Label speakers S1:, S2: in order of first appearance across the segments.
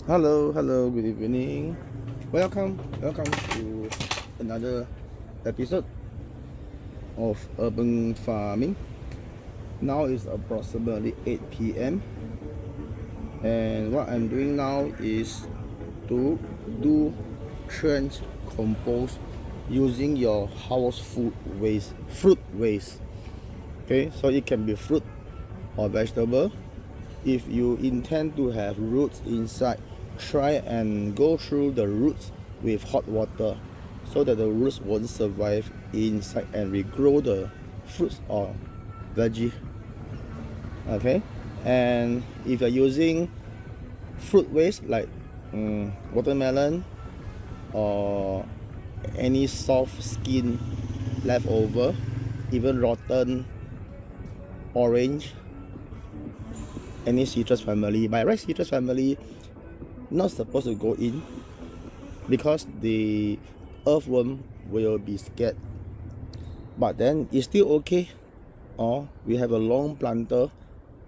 S1: Hello, good evening. Welcome to another episode of urban farming. Now is approximately 8 p.m. and what I'm doing now is to do trench compost using your house fruit waste. Okay, so it can be fruit or vegetable. If you intend to have roots inside, try and go through the roots with hot water so that the roots won't survive inside and regrow the fruits or veggie. Okay, and if you're using fruit waste like watermelon or any soft skin leftover, even rotten orange, any citrus family, by right citrus family not supposed to go in because the earthworm will be scared, but then it's still okay. Or we have a long planter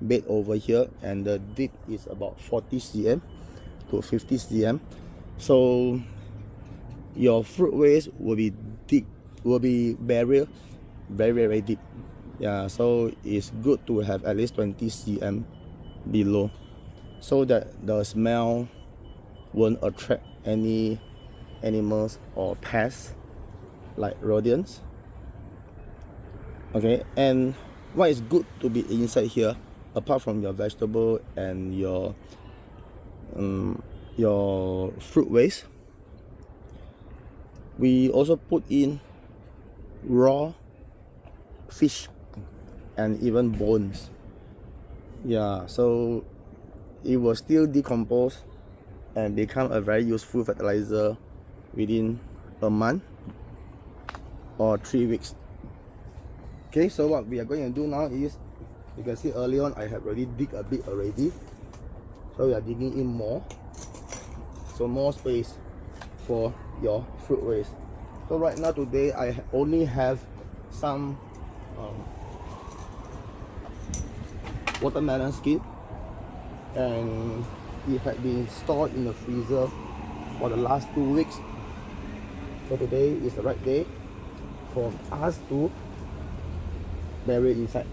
S1: bed over here and the dip is about 40 cm to 50 cm, so your fruit waste will be deep, will be buried very deep. Yeah, so it's good to have at least 20 cm below so that the smell won't attract any animals or pests like rodents. Okay, and what is good to be inside here apart from your vegetable and your fruit waste, we also put in raw fish and even bones. Yeah, so it will still decompose and become a very useful fertilizer within a month or 3 weeks. Okay, so what we are going to do now is, you can see early on I have already dig a bit already, so we are digging in more, so more space for your fruit waste. So right now today I only have some watermelon skin, and it had been stored in the freezer for the last 2 weeks. So today is the right day for us to bury it inside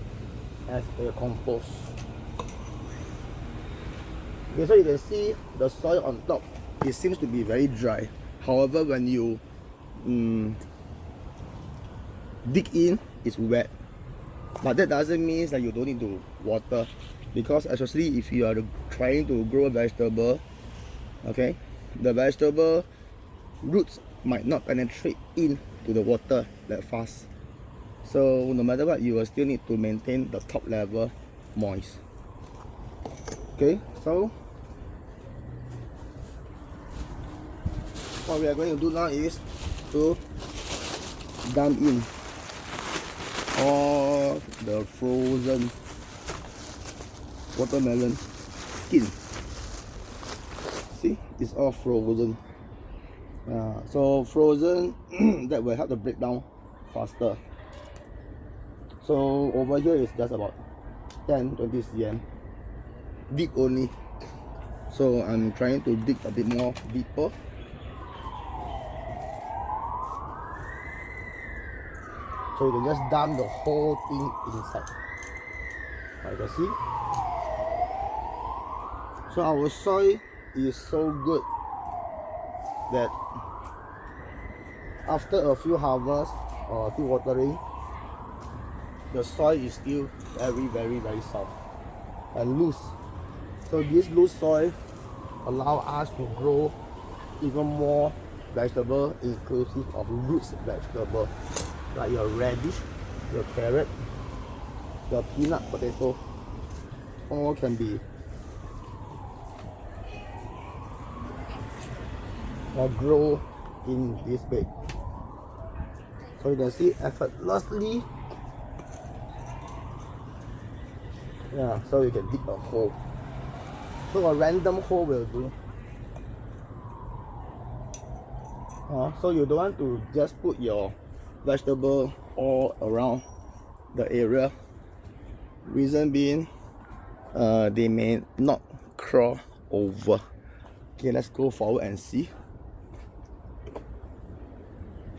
S1: as a compost. Okay, so you can see the soil on top, it seems to be very dry. However, when you dig in, it's wet, but that doesn't mean that you don't need to water, because especially if you are trying to grow a vegetable, okay, the vegetable roots might not penetrate into the water that fast, so no matter what, you will still need to maintain the top level moist. Okay, so what we are going to do now is to dump in all the frozen watermelon skin. See, it's all frozen. So frozen that will help the breakdown faster. So over here is just about 10-20 cm deep only, so I'm trying to dig a bit more deeper. So you can just dump the whole thing inside, like you can see. So our soil is so good that after a few harvests or a few watering, the soil is still very soft and loose. So this loose soil allow us to grow even more vegetable, inclusive of roots vegetable like your radish, your carrot, your peanut potato, all can be grow in this bed. So you can see effortlessly. Yeah, so you can dig a hole. So a random hole will do. So you don't want to just put your vegetable all around the area. Reason being, they may not crawl over. Okay, let's go forward and see.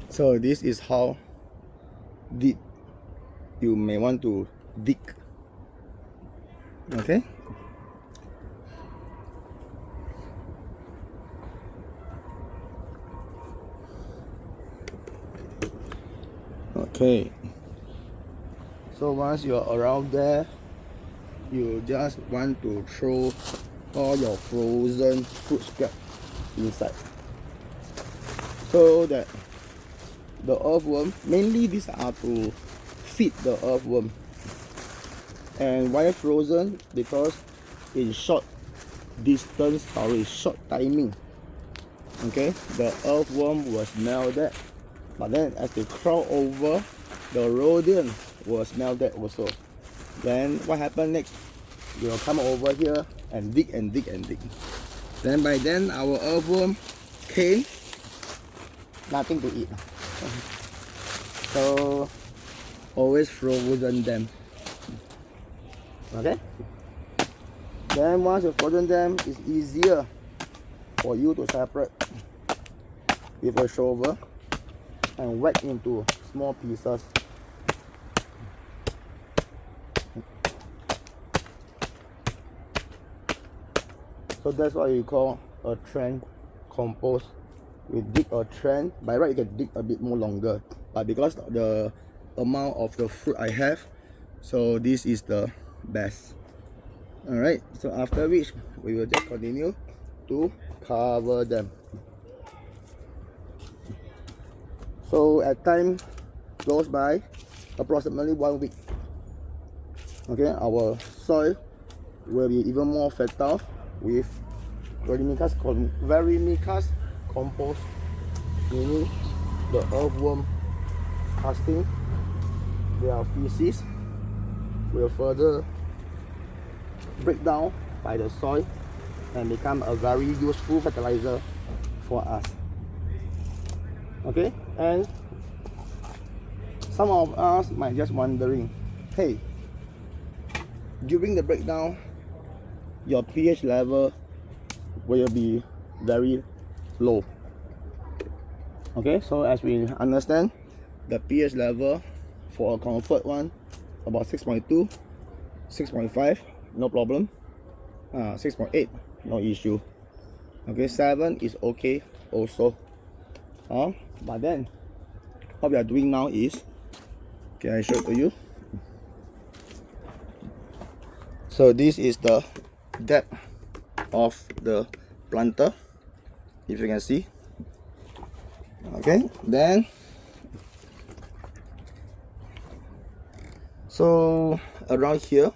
S1: So this is how deep you may want to dig. Okay. Okay. So once you're around there, you just want to throw all your frozen fruit scrap inside, so that the earthworm, mainly these are to feed the earthworm. And why frozen? Because in short distance, short timing, okay, the earthworm will smell that, but then as they crawl over, the rodent will smell that also. Then what happens next? You will come over here and dig and dig and dig. Then by then our earthworm came, nothing to eat. So always frozen them. Okay. Then once you frozen them, it's easier for you to separate with a shovel and whack into small pieces. So that's what you call a trend compost. We dig a trend. By right, you can dig a bit more longer, but because the amount of the fruit I have, so this is the best. All right. So after which we will just continue to cover them. So as time goes by, approximately 1 week, okay, our soil will be even more fertile with vermicast compost, meaning the earthworm casting, their feces will further break down by the soil and become a very useful fertilizer for us. Okay, and some of us might just wondering, hey, during the breakdown, your pH level will be very low. Okay, so as we understand, the pH level for a comfort one about 6.2, 6.5, no problem. 6.8, no issue. Okay, 7 is okay also. But then what we are doing now is, okay, I show it to you. So this is the depth of the planter, if you can see. Okay, then so around here,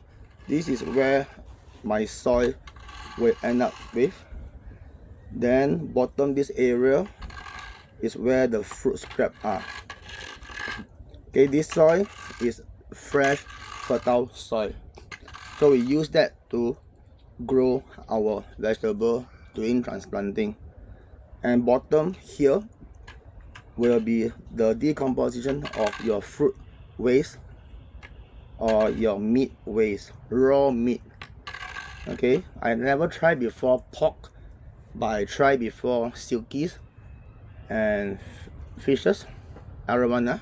S1: this is where my soil will end up with. Then bottom this area is where the fruit scrap are. Okay, this soil is fresh fertile soil, so we use that to grow our vegetable during transplanting. And bottom here will be the decomposition of your fruit waste or your meat waste, raw meat. Okay, I never tried before pork, but I tried before silkies and fishes, arowana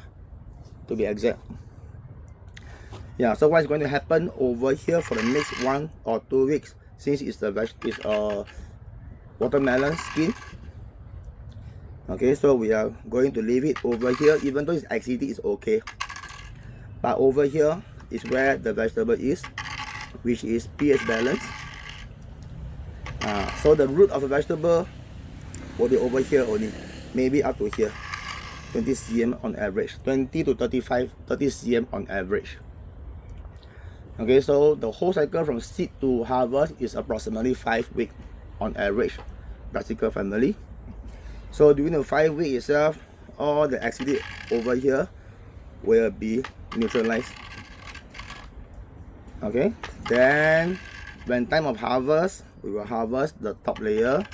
S1: to be exact. Yeah, so what is going to happen over here for the next 1 or 2 weeks, since it's a watermelon skin. Okay, so we are going to leave it over here, even though its acidity is okay, but over here is where the vegetable is, which is pH balance. So the root of the vegetable will be over here only, maybe up to here, 20 cm on average, 20 to 30 cm on average. Okay, so the whole cycle from seed to harvest is approximately 5 weeks on average, brassica family. So during the 5 weeks itself, all the acidity over here will be neutralized. Okay, then when time of harvest, we will harvest the top layer,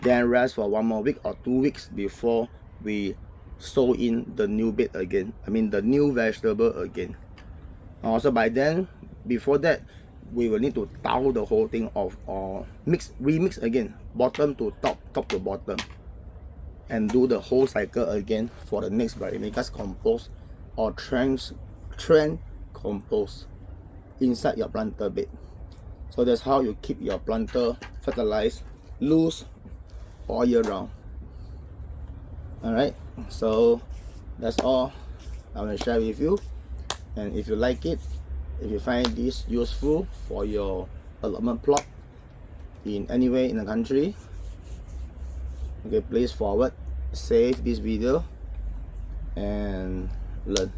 S1: then rest for 1 more week or 2 weeks before we sow in the new bed again, I mean the new vegetable again. Also by then, before that, we will need to down the whole thing off or remix again, bottom to top, top to bottom, and do the whole cycle again for the next vermicast compost or trend compost inside your planter bed. So that's how you keep your planter fertilized, loose all year round. Alright, so that's all I will share with you. And if you like it, if you find this useful for your allotment plot in anywhere in the country, okay, please forward, save this video and learn.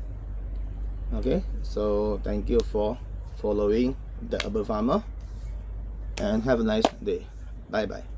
S1: Okay, so thank you for following the Urban Farmer and have a nice day. Bye bye.